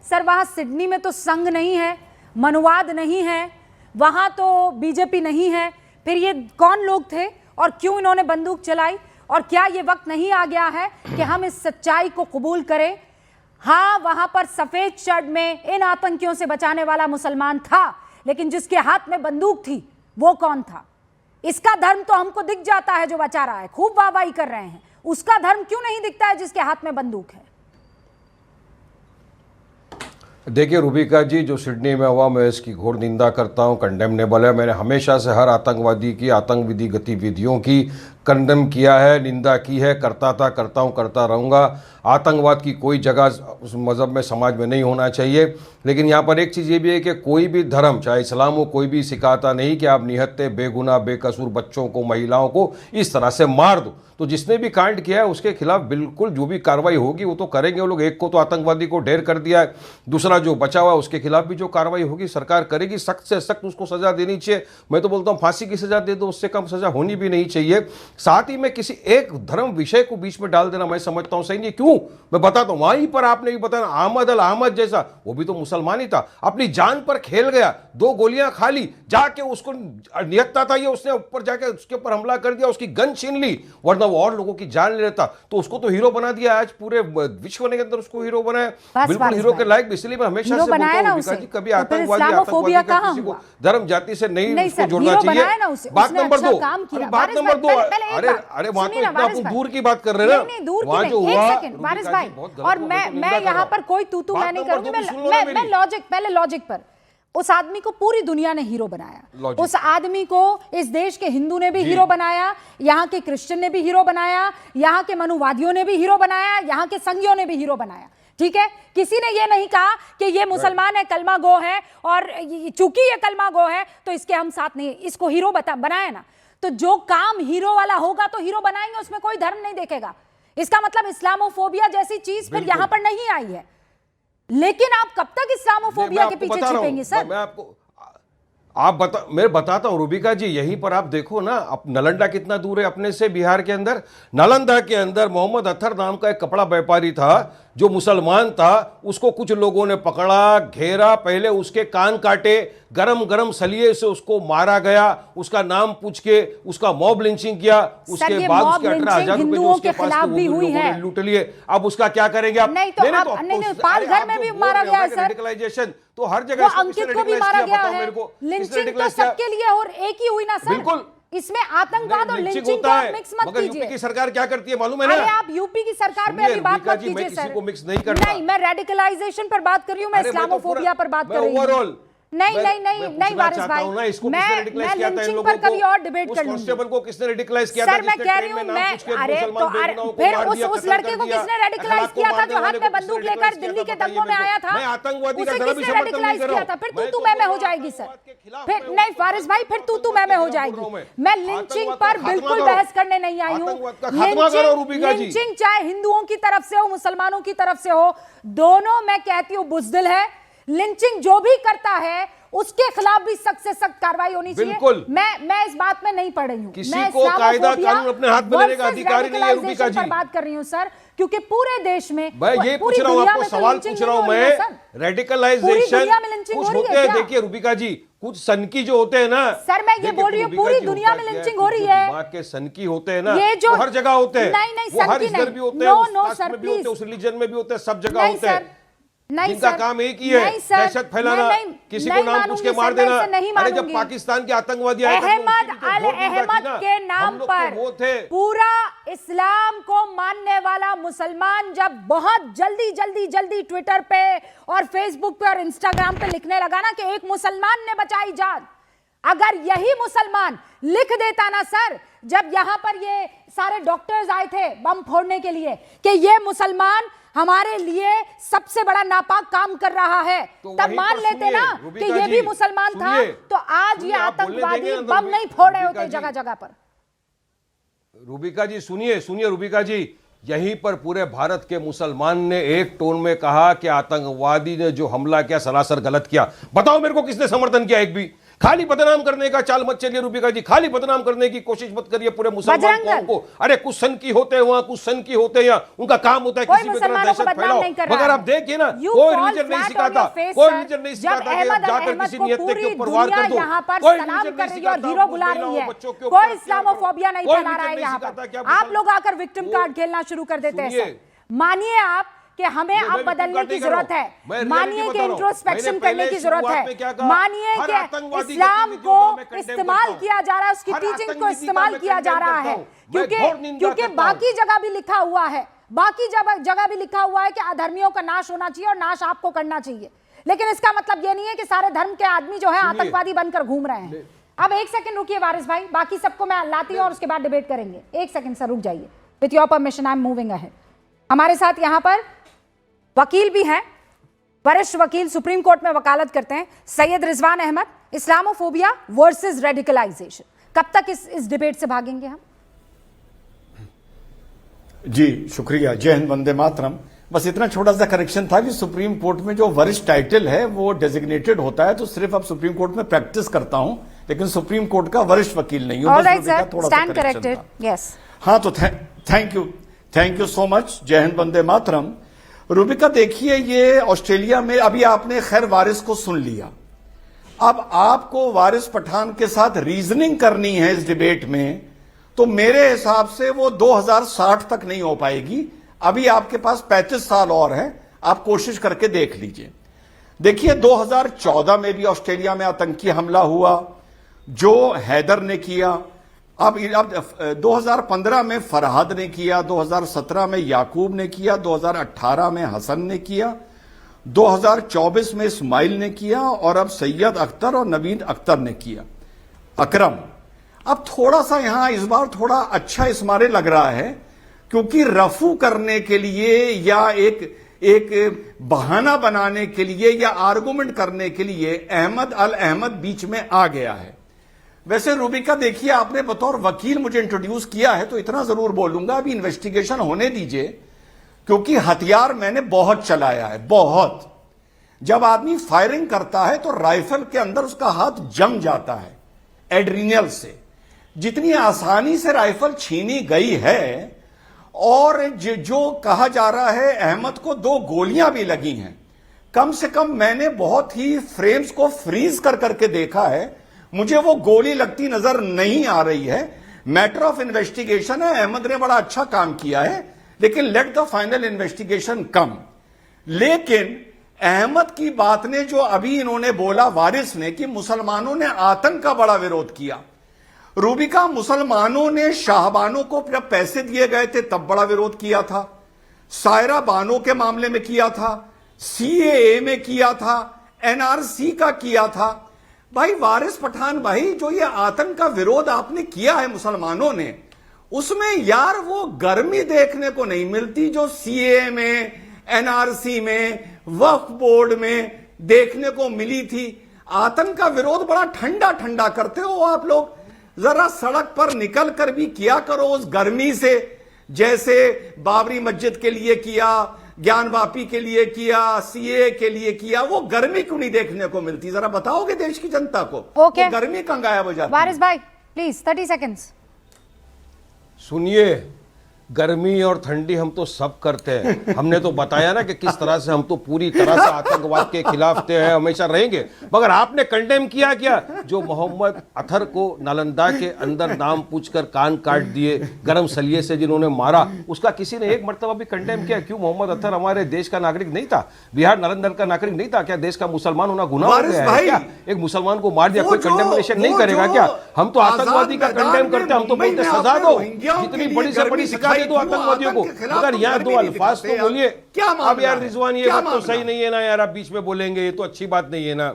Sir वहां Sydney में तो संघ नहीं है, मनुवाद नहीं है, वहां तो बीजेपी नहीं है, फिर ये कौन लोग थे और क्यों इन्होंने बंदूक चलाई? और क्या ये वक्त नहीं आ गया है कि हम इस सच्चाई को कबूल करें? हाँ, वहां पर सफेद शर्ट में इन आतंकियों से बचाने वाला मुसलमान था, लेकिन जिसके हाथ में बंदूक थी वो कौन था? इसका धर्म तो हमको दिख जाता है जो बचा रहा है, खूब वाहवाही कर रहे हैं, उसका धर्म क्यों नहीं दिखता है जिसके हाथ में बंदूक है? देखिए रूबिका जी, जो सिडनी में हुआ मैं इसकी घोर निंदा करता हूं, कंडेमनेबल है। मैंने हमेशा से हर आतंकवादी की आतंकवादी गतिविधियों की कंडेम किया है, निंदा की है, करता था, करता हूं, करता रहूंगा। आतंकवाद की कोई जगह उस मज़हब में, समाज में नहीं होना चाहिए। लेकिन यहाँ पर एक चीज़ ये भी है कि कोई भी धर्म, चाहे इस्लाम हो, कोई भी सिखाता नहीं कि आप निहत्ते बेगुनाह बेकसूर बच्चों को, महिलाओं को इस तरह से मार दो। तो जिसने भी कांड किया है उसके खिलाफ बिल्कुल जो भी कार्रवाई होगी वो तो करेंगे वो लोग। एक को तो आतंकवादी को ढेर कर दिया है, दूसरा जो बचा हुआ है उसके खिलाफ भी जो कार्रवाई होगी सरकार करेगी, सख्त से सख्त उसको सजा देनी चाहिए। मैं तो बोलता हूँ फांसी की सजा दे दो, उससे कम सजा होनी भी नहीं चाहिए। साथ ही में किसी एक धर्म विषय को बीच में डाल देना मैं समझता हूँ सही नहीं। क्यों? मैं बताता हूँ। वहीं पर आपने भी बताया अहमद अल अहमद जैसा, वो भी तो मुसलमान ही था, अपनी जान पर खेल गया, 2 गोलियां खा ली, जाके उसको नियत्ता था ये, उसने ऊपर जाके उसके ऊपर हमला कर दिया, उसकी गन छीन ली, वरना वो और लोगों की जान ले लेता। तो उसको तो हीरो बना दिया, आज पूरे विश्व के अंदर उसको हीरो बनाया, बिल्कुल हीरो के लायक। इसलिए मैं हमेशा से बोलता हूं कभी आतंकवादी का किसी को धर्म जाति से नहीं उसको जोड़ना चाहिए। बात नंबर 2, बात नंबर 2, अरे वहां तो इतना अपन दूर की बात कर रहे हैं ना, वहां जो हुआ। वारिस भाई, और मैं यहाँ पर कोई तू मैं नहीं करूंगी, मैं लॉजिक, पहले लॉजिक पर। उस आदमी को पूरी दुनिया ने हीरो बनाया, उस आदमी को इस देश के हिंदू ने भी हीरो बनाया, यहाँ के क्रिश्चियन ने भी हीरो बनाया, यहाँ के मनुवादियों ने भी हीरो बनाया, यहाँ के संघियों ने भी हीरो बनाया। ठीक है, किसी ने ये नहीं कहा कि ये मुसलमान है, कलमा गो है, और चूंकि ये कलमा गो है तो इसके हम साथ नहीं, इसको हीरो बनाया ना। तो जो काम हीरो वाला होगा तो हीरो बनाएंगे, उसमें कोई धर्म नहीं देखेगा। इसका मतलब इस्लामोफोबिया जैसी चीज फिर यहां पर नहीं आई है। लेकिन आप कब तक इस्लामोफोबिया के पीछे छिपेंगे सर? मैं आपको मैं बताता हूं रूबिका जी, यहीं पर आप देखो ना, अब नालंदा कितना दूर है अपने से, बिहार के अंदर। नालंदा के अंदर मोहम्मद अत्तर नाम का एक कपड़ा व्यापारी था जो मुसलमान था, उसको कुछ लोगों ने पकड़ा, घेरा, पहले उसके कान काटे, गरम गरम सलिए से उसको मारा गया, उसका नाम पूछ के उसका मॉब लिंचिंग किया, उसके बाद उसके 18,000 रुपए जो उसके पास थे वो लोगों ने लूट लिए। अब उसका क्या करेंगे आप? नहीं तो पालघर में भी मारा गया है सर, रेडिकलाइजेशन तो हर जगह, अंकित को भी मारा गया है, लिंचिंग तो सबके लिए और एक ही हुई ना सर। बिल्कुल, इसमें आतंकवाद और लिंचिंग को मिक्स मत कीजिए। यूपी की सरकार क्या करती है मालूम है ना? अरे आप यूपी की सरकार पे अभी बात मत कीजिए सर। मिक्स नहीं करता। नहीं, मैं रेडिकलाइजेशन पर बात कर रही हूँ, मैं इस्लामोफोबिया पर बात कर रही हूँ। ओवरऑल नहीं वारिस भाई, मैं लिंचिंग पर कभी और डिबेट कर लूंगी। कांस्टेबल को किसने रेडिकलाइज किया था? सर मैं कह रही हूँ, अरे तो फिर उस लड़के को किसने रेडिकलाइज किया था जो हाथ में बंदूक लेकर दिल्ली के दंगों में आया था? उसे किसने रेडिकलाइज किया था? फिर तू मैं हो जाएगी सर। फिर नहीं वारिस भाई, फिर तू मैं हो जाएगी। मैं लिंचिंग पर बिल्कुल बहस करने नहीं आई हूँ। लिंचिंग चाहे हिंदुओं की तरफ से हो, मुसलमानों की तरफ से हो, दोनों मैं कहती हूँ बुज़दिल है। लिंचिंग जो भी करता है उसके खिलाफ भी सख्त से सख्त कार्रवाई होनी चाहिए। मैं इस बात में नहीं पड़ रही हूँ, किसी को कायदा कानून अपने हाथ में लेने का अधिकार नहीं है रूबिका जी। बात कर रही हूँ सर, क्योंकि पूरे देश में मैं ये पूछ रहा हूँ, आपको सवाल पूछ रहा हूँ मैं, रेडिकलाइजेशन कुछ होते हैं। देखिए रूबिका जी, कुछ सनकी जो होते हैं ना सर, मैं ये बोल रही हूँ पूरी दुनिया में लिंचिंग हो रही है। दिमाग के सनकी होते हैं ना, ये जो हर जगह होते हैं, नहीं हर इधर भी होते हैं, उस रिलीजन में भी होते हैं, सब जगह होते हैं। जिनका काम एक ही है दहशत फैलाना, किसी को नाम पूछ के मार देना। अरे जब पाकिस्तान के आतंकवादी आए अहमद अल-अहमद के नाम पर पूरा इस्लाम को मानने वाला मुसलमान जब बहुत जल्दी ट्विटर पे और फेसबुक पे और इंस्टाग्राम पे लिखने लगा ना कि एक मुसलमान ने बचाई जान, अगर यही मुसलमान लिख देता ना सर, जब यहां पर ये सारे डॉक्टर्स आए थे बम फोड़ने के लिए कि ये मुसलमान हमारे लिए सबसे बड़ा नापाक काम कर रहा है, तो तब मान लेते ना कि ये भी मुसलमान था, तो आज ये आतंकवादी बम नहीं फोड़ रहे होते जगह जगह पर। रूबिका जी सुनिए रूबिका जी, यहीं पर पूरे भारत के मुसलमान ने एक टोन में कहा कि आतंकवादी ने जो हमला किया सरासर गलत किया। बताओ मेरे को किसने समर्थन किया? एक भी खाली बदनाम करने का चाल मत चलिए रूबिका जी, खाली बदनाम करने की कोशिश मत करिए पूरे मुसलमान कौम को। अरे कुछ सन की होते हैं वहां, कुछ सन की होते हैं यहाँ, उनका काम होता है किसी भी तरह दहशत फैलाओ। मगर आप देखिए ना, कोई रिलीजन नहीं सिखाता, कोई रिलीजन नहीं सिखाता कि आप जाकर किसी नियत के ऊपर वार कर दो, कोई रिलीजन नहीं सिखाता, हीरो बुला रही है, कोई इस्लामोफोबिया नहीं फैला रहा है यहाँ पर। आप लोग आकर विक्टिम कार्ड खेलना शुरू कर देते हैं। मानिए आप कि हमें अब बदलने की जरूरत है, मानिए कि इंट्रोस्पेक्शन करने की जरूरत है, मानिए कि इस्लाम को इस्तेमाल किया जा रहा है, उसकी टीचिंग को इस्तेमाल किया जा रहा है, क्योंकि बाकी जगह भी लिखा हुआ है, बाकी जगह भी लिखा हुआ है कि अधर्मियों का नाश होना चाहिए और नाश आपको करना चाहिए। लेकिन इसका मतलब यह नहीं है कि सारे धर्म के आदमी जो है आतंकवादी बनकर घूम रहे हैं। अब एक सेकंड रुकिए वारिस भाई, बाकी सबको मैं लाती हूं और उसके बाद डिबेट करेंगे। एक सेकंड सर रुक जाइए, with your permission I am moving ahead. हमारे साथ यहां पर वकील भी हैं, वरिष्ठ वकील सुप्रीम कोर्ट में वकालत करते हैं, Syed Rizwan Ahmed, Islamophobia versus radicalisation. कब तक इस डिबेट से भागेंगे हम? जी शुक्रिया, जय हिंद, वंदे मातरम। बस इतना छोटा सा करेक्शन था कि सुप्रीम कोर्ट में जो वरिष्ठ टाइटल है वो डेजिग्नेटेड होता है, तो सिर्फ अब सुप्रीम कोर्ट में प्रैक्टिस करता हूं, लेकिन सुप्रीम कोर्ट का वरिष्ठ वकील नहीं हूं। Stand corrected, yes. हाँ, तो थैंक यू सो मच, जय हिंद, वंदे मातरम। रूबिका देखिए, ये ऑस्ट्रेलिया में अभी आपने खैर वारिस को सुन लिया, अब आपको वारिस पठान के साथ रीजनिंग करनी है इस डिबेट में, तो मेरे हिसाब से वो 2060 तक नहीं हो पाएगी। अभी आपके पास 35 साल और हैं, आप कोशिश करके देख लीजिए। देखिए 2014 में भी ऑस्ट्रेलिया में आतंकी हमला हुआ जो हैदर ने किया, अब 2015 में फरहाद ने किया, 2017 में याकूब ने किया, 2018 में हसन ने किया, 2024 में इस्माइल ने किया और अब सैयद अख्तर और नवीद अख्तर ने किया, अकरम। अब थोड़ा सा यहां इस बार थोड़ा अच्छा इस मारे लग रहा है, क्योंकि रफू करने के लिए या एक बहाना बनाने के लिए या आर्गुमेंट करने के लिए अहमद अल अहमद बीच में आ गया है। वैसे रूबिका देखिए, आपने बतौर वकील मुझे इंट्रोड्यूस किया है, तो इतना जरूर बोलूंगा, अभी इन्वेस्टिगेशन होने दीजिए, क्योंकि हथियार मैंने बहुत चलाया है, बहुत। जब आदमी फायरिंग करता है तो राइफल के अंदर उसका हाथ जम जाता है एड्रीनल से। जितनी आसानी से राइफल छीनी गई है, और जो कहा जा रहा है अहमद को 2 गोलियां भी लगी हैं, कम से कम मैंने बहुत ही फ्रेम्स को फ्रीज करके देखा है, मुझे वो गोली लगती नजर नहीं आ रही है। मैटर ऑफ इन्वेस्टिगेशन है, अहमद ने बड़ा अच्छा काम किया है, लेकिन लेट द फाइनल इन्वेस्टिगेशन कम। लेकिन अहमद की बात ने जो अभी इन्होंने बोला वारिस ने कि मुसलमानों ने आतंक का बड़ा विरोध किया, रूबिका मुसलमानों ने शाहबानों को जब पैसे दिए गए थे तब बड़ा विरोध किया था, सायरा बानो के मामले में किया था, सीएए में किया था, एनआरसी का किया था। भाई वारिस पठान भाई, जो ये आतंक का विरोध आपने किया है मुसलमानों ने, उसमें यार वो गर्मी देखने को नहीं मिलती जो सीएए में, एनआरसी में, वक्फ बोर्ड में देखने को मिली थी। आतंक का विरोध बड़ा ठंडा ठंडा करते हो आप लोग, जरा सड़क पर निकल कर भी किया करो उस गर्मी से, जैसे बाबरी मस्जिद के लिए किया, ज्ञानवापी के लिए किया, सीए के लिए किया। वो गर्मी क्यों नहीं देखने को मिलती, जरा बताओगे देश की जनता को? ओके, वो गर्मी कहां गायब हो जाती है? वारिस भाई प्लीज 30 सेकंड्स। सुनिए, गर्मी और ठंडी हम तो सब करते हैं, हमने तो बताया ना कि किस तरह से हम तो पूरी तरह से आतंकवाद के खिलाफ थे, हमेशा रहेंगे। मगर आपने कंडेम किया क्या? जो मोहम्मद अतर को नालंदा के अंदर नाम पूछकर कान काट दिए, गरम सलिए से जिन्होंने मारा, उसका किसी ने एक मर्तबा भी कंडेम किया? क्यों मोहम्मद अतर हमारे देश का नागरिक नहीं था? बिहार नालंदा का नागरिक नहीं था क्या? देश का मुसलमान होना गुनाह हो गया है क्या? एक मुसलमान को मार दिया, कोई कंडेमनेशन नहीं करेगा क्या? हम तो आतंकवादी का कंडेम करते, हम तो बोलते सजा दो, जितनी बड़ी से बड़ी सजा दे दो आतंकवादियों को। मगर यहाँ 2 अल्फाज तो बोलिए। अब यार रिजवान, ये बात तो सही नहीं है ना यार, आप बीच में बोलेंगे, ये तो अच्छी बात नहीं है ना।